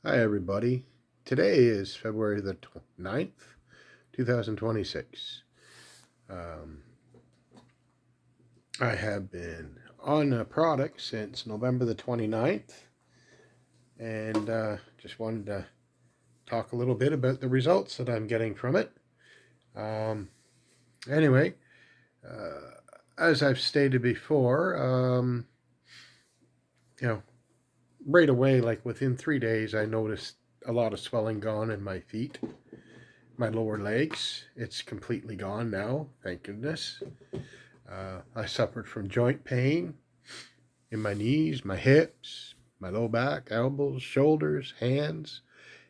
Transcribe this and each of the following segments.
Hi, everybody. Today is February the 9th, 2026. Um, I have been on a product since November the 29th and just wanted to talk a little bit about the results that I'm getting from it. Um, anyway, as I've stated before, you know, right away, like within 3 days, I noticed a lot of swelling gone in my feet, my lower legs. It's completely gone now, thank goodness. I suffered from joint pain in my knees, my hips, my low back, elbows, shoulders, hands.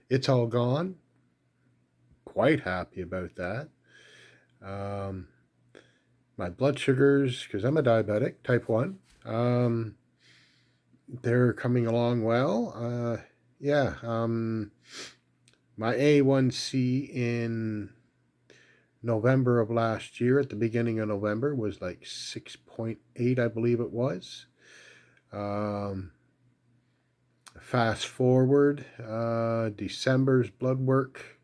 It's all gone. Quite happy about that. Um, my blood sugars, because I'm a diabetic, type 1, they're coming along well. Yeah, my A1C in November of last year, at the beginning of November, was like 6.8, I believe it was. Fast forward, December's blood work,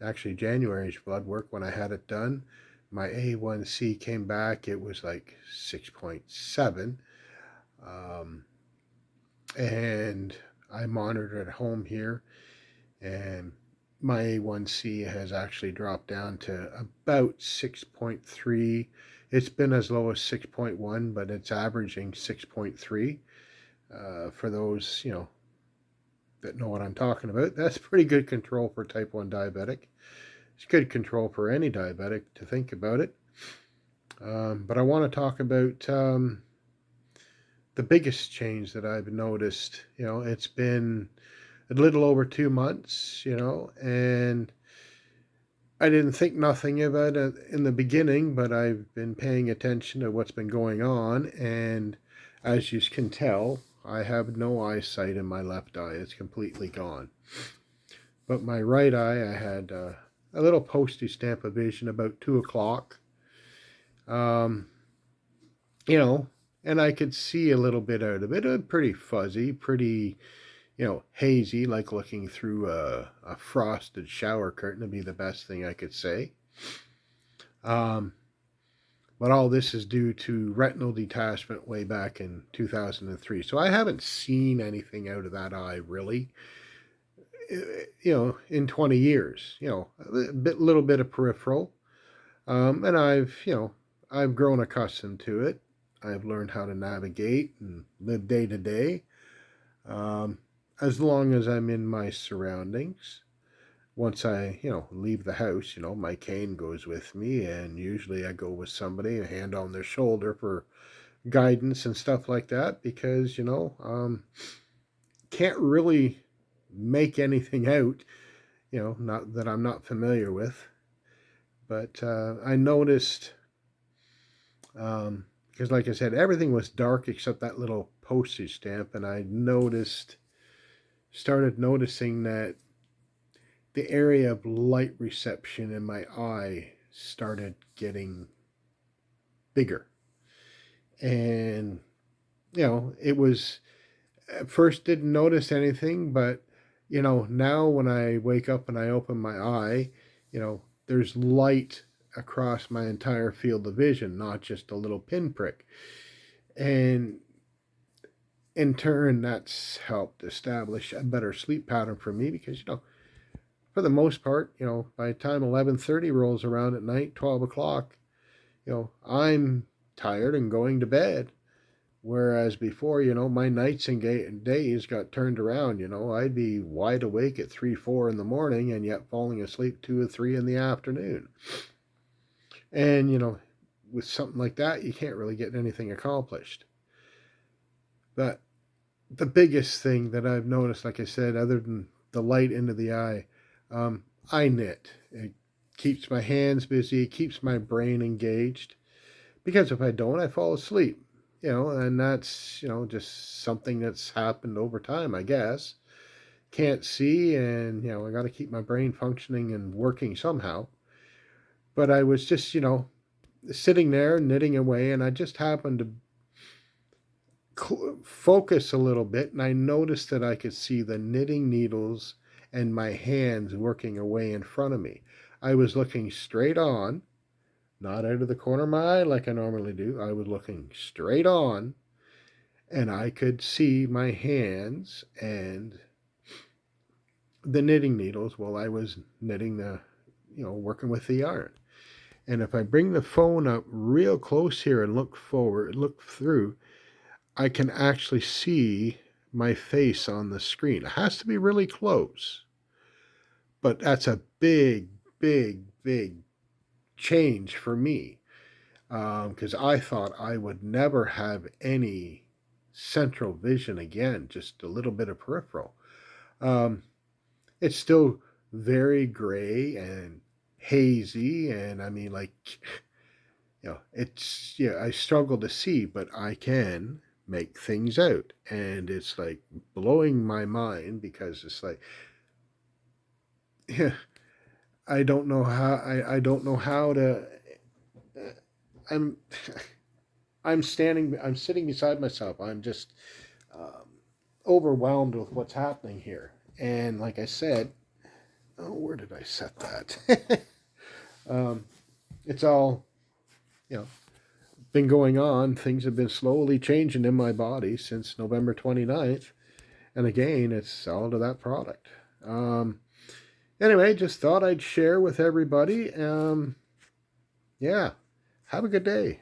actually January's blood work when I had it done, my A1C came back, it was like 6.7. And I monitored at home here, and my A1C has actually dropped down to about 6.3. It's been as low as 6.1, but it's averaging 6.3. For those, that know what I'm talking about, that's pretty good control for type 1 diabetic. It's good control for any diabetic to think about it. But I want to talk about the biggest change that I've noticed. It's been a little over 2 months, and I didn't think nothing about it in the beginning, but I've been paying attention to what's been going on, and as you can tell, I have no eyesight in my left eye. It's completely gone. But my right eye, I had a little postage stamp of vision about 2 o'clock. Um, and I could see a little bit out of it. Pretty fuzzy, pretty, hazy, like looking through a frosted shower curtain would be the best thing I could say. Um, but all this is due to retinal detachment way back in 2003. So I haven't seen anything out of that eye really, in 20 years. Little bit of peripheral. And I've grown accustomed to it. I've learned how to navigate and live day to day. As long as I'm in my surroundings. Once I, leave the house, my cane goes with me, and usually I go with somebody, a hand on their shoulder for guidance and stuff like that, because, can't really make anything out, not that I'm not familiar with. But I noticed, because like I said, everything was dark except that little postage stamp, and I started noticing that the area of light reception in my eye started getting bigger. And, it was, at first didn't notice anything, but, now when I wake up and I open my eye, there's light across my entire field of vision, not just a little pinprick. And in turn, that's helped establish a better sleep pattern for me because, for the most part, by the time 11:30 rolls around at night, 12 o'clock, I'm tired and going to bed. Whereas before, my nights and days got turned around. I'd be wide awake at 3, 4 in the morning and yet falling asleep 2 or 3 in the afternoon. And, with something like that, you can't really get anything accomplished. But the biggest thing that I've noticed, like I said, other than the light into the eye, I knit. It keeps my hands busy, it keeps my brain engaged. Because if I don't, I fall asleep. And that's, just something that's happened over time, I guess. Can't see, and, I got to keep my brain functioning and working somehow. But I was just, sitting there knitting away, and I just happened to focus a little bit, and I noticed that I could see the knitting needles and my hands working away in front of me. I was looking straight on, not out of the corner of my eye like I normally do. I was looking straight on, and I could see my hands and the knitting needles while I was knitting working with the yarn. And if I bring the phone up real close here and look forward, look through, I can actually see my face on the screen. It has to be really close, but that's a big, big, big change for me, because I thought I would never have any central vision again, just a little bit of peripheral. Um, it's still very gray and hazy, and I mean, like, it's, yeah, I struggle to see, but I can make things out, and it's like blowing my mind, because it's like, yeah, I don't know how to. I'm I'm sitting beside myself. I'm just um, overwhelmed with what's happening here. And like I said, oh, where did I set that? um, it's all, you know, been going on. Things have been slowly changing in my body since November 29th. And again, it's all to that product. Anyway, just thought I'd share with everybody. Yeah, have a good day.